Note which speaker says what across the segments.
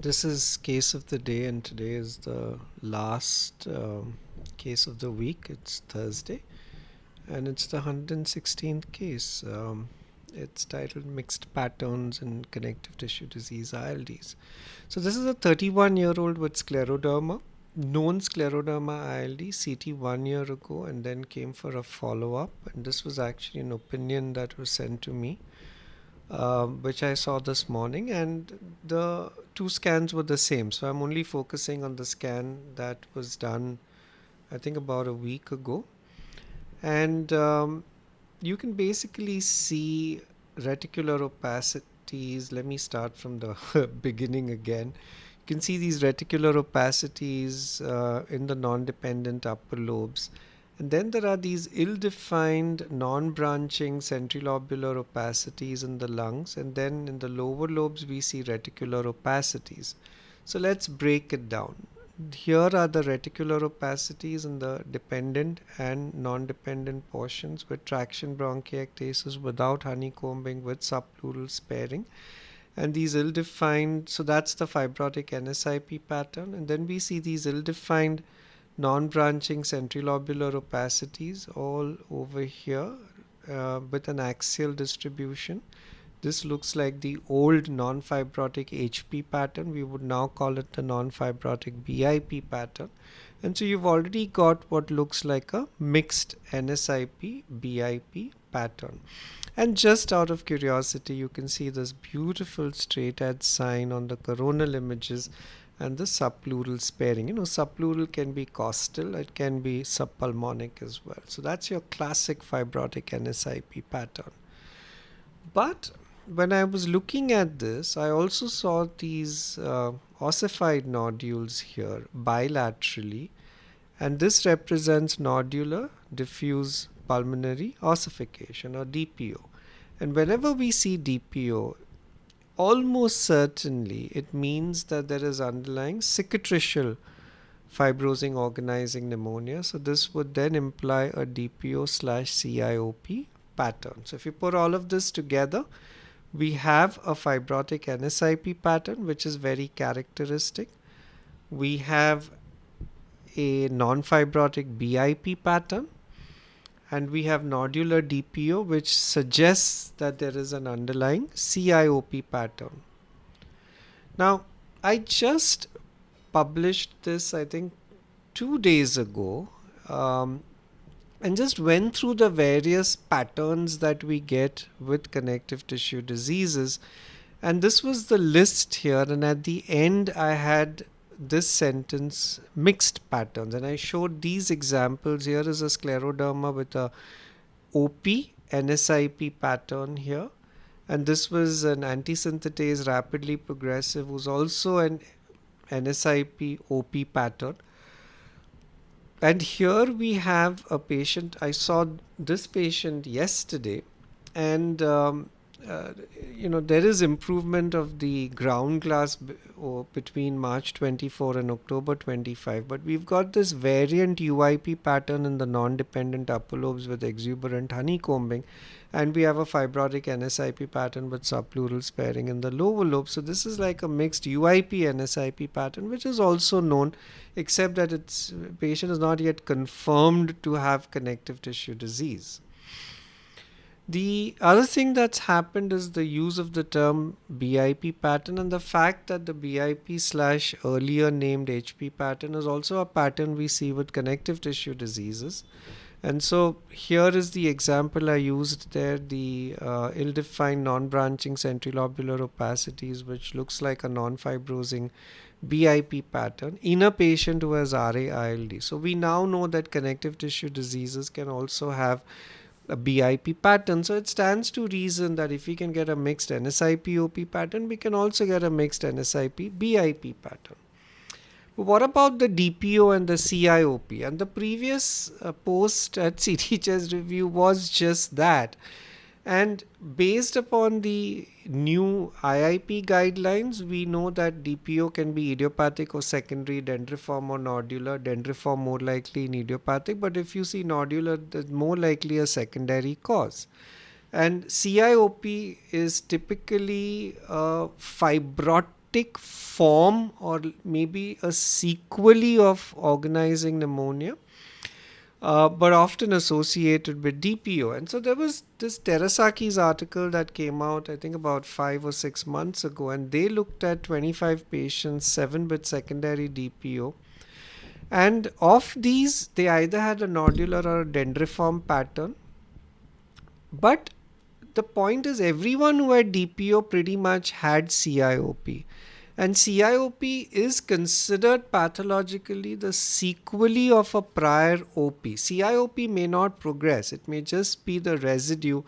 Speaker 1: This is case of the day, and today is the last case of the week. It's Thursday, and it's the 116th case. It's titled Mixed Patterns in Connective Tissue Disease ILDs. So, this is a 31-year-old with scleroderma, known scleroderma ILD, CT 1 year ago, and then came for a follow up. And this was actually an opinion that was sent to me, which I saw this morning, and the two scans were the same. So I'm only focusing on the scan that was done, I think, about a week ago. And you can basically see reticular opacities. Let me start from the beginning again. You can see these reticular opacities in the non-dependent upper lobes. And then there are these ill-defined non-branching centrilobular opacities in the lungs. And then in the lower lobes, we see reticular opacities. So let's break it down. Here are the reticular opacities in the dependent and non-dependent portions with traction bronchiectasis, without honeycombing, with subpleural sparing. And these ill-defined, so that's the fibrotic NSIP pattern. And then we see these ill-defined non-branching centrilobular opacities all over here with an axial distribution. This looks like the old non-fibrotic HP pattern. We would now call it the non-fibrotic BIP pattern. And so you've already got what looks like a mixed NSIP BIP pattern. And just out of curiosity, you can see this beautiful straight edge sign on the coronal images and the subpleural sparing. Subpleural can be costal, it can be subpulmonic as well. So that's your classic fibrotic NSIP pattern. But when I was looking at this, I also saw these ossified nodules here bilaterally, and this represents nodular diffuse pulmonary ossification, or DPO. And whenever we see DPO, almost certainly it means that there is underlying cicatricial fibrosing organizing pneumonia. So this would then imply a DPO/CiOP pattern. So if you put all of this together, we have a fibrotic NSIP pattern, which is very characteristic. We have a non-fibrotic BIP pattern, and we have nodular DPO, which suggests that there is an underlying CiOP pattern. Now, I just published this, I think, 2 days ago, and just went through the various patterns that we get with connective tissue diseases. And this was the list here. And at the end, I had this sentence, mixed patterns. And I showed these examples. Here is a scleroderma with a OP NSIP pattern here. And this was an antisynthetase rapidly progressive, who's also an NSIP OP pattern. And here we have a patient. I saw this patient yesterday, and there is improvement of the ground glass between March 24 and October 25, but we've got this variant UIP pattern in the non-dependent upper lobes with exuberant honeycombing, and we have a fibrotic NSIP pattern with subpleural sparing in the lower lobe. So this is like a mixed UIP NSIP pattern, which is also known, except that its patient is not yet confirmed to have connective tissue disease. The other thing that's happened is the use of the term BIP pattern, and the fact that the BIP/earlier named HP pattern is also a pattern we see with connective tissue diseases. And so here is the example I used there, the ill-defined non-branching centrilobular opacities, which looks like a non-fibrosing BIP pattern in a patient who has RA-ILD. So we now know that connective tissue diseases can also have a BIP pattern. So it stands to reason that if we can get a mixed NSIP-OP pattern, we can also get a mixed NSIP-BIP pattern. But what about the DPO and the CiOP? And the previous post at CT Chest Review was just that. And based upon the new IIP guidelines, we know that DPO can be idiopathic or secondary, dendriform or nodular. Dendriform more likely in idiopathic, but if you see nodular, that's more likely a secondary cause. And CiOP is typically a fibrotic symptomatic form or maybe a sequelae of organizing pneumonia, but often associated with DPO. And so there was this Terasaki's article that came out, I think, about 5 or 6 months ago, and they looked at 25 patients, 7 with secondary DPO. And of these, they either had a nodular or a dendriform pattern. But the point is, everyone who had DPO pretty much had CiOP. And CiOP is considered pathologically the sequelae of a prior OP. CiOP may not progress, it may just be the residue.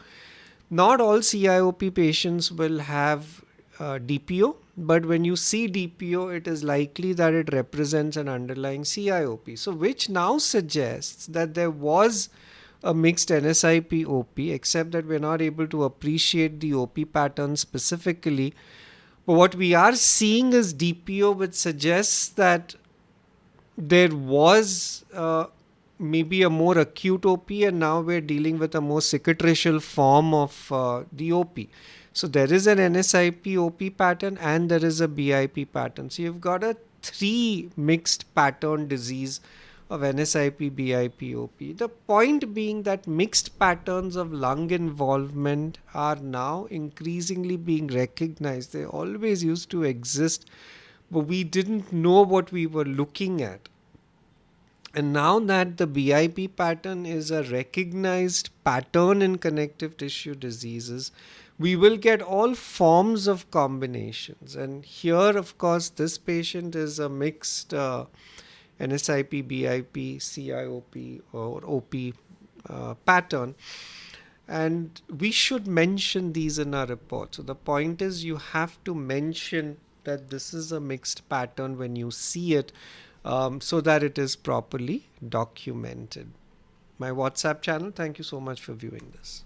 Speaker 1: Not all CiOP patients will have DPO, but when you see DPO, it is likely that it represents an underlying CiOP. So, which now suggests that there was a mixed NSIP OP, except that we're not able to appreciate the OP pattern specifically. But what we are seeing is DPO, which suggests that there was maybe a more acute OP, and now we're dealing with a more cicatricial form of the OP. So there is an NSIP OP pattern and there is a BIP pattern. So you've got a 3 mixed pattern disease of NSIP, BIP, OP. The point being that mixed patterns of lung involvement are now increasingly being recognized. They always used to exist, but we didn't know what we were looking at. And now that the BIP pattern is a recognized pattern in connective tissue diseases, we will get all forms of combinations. And here, of course, this patient is a mixed NSIP, BIP, CiOP or OP pattern. And we should mention these in our report. So the point is, you have to mention that this is a mixed pattern when you see it, so that it is properly documented. My WhatsApp channel, thank you so much for viewing this.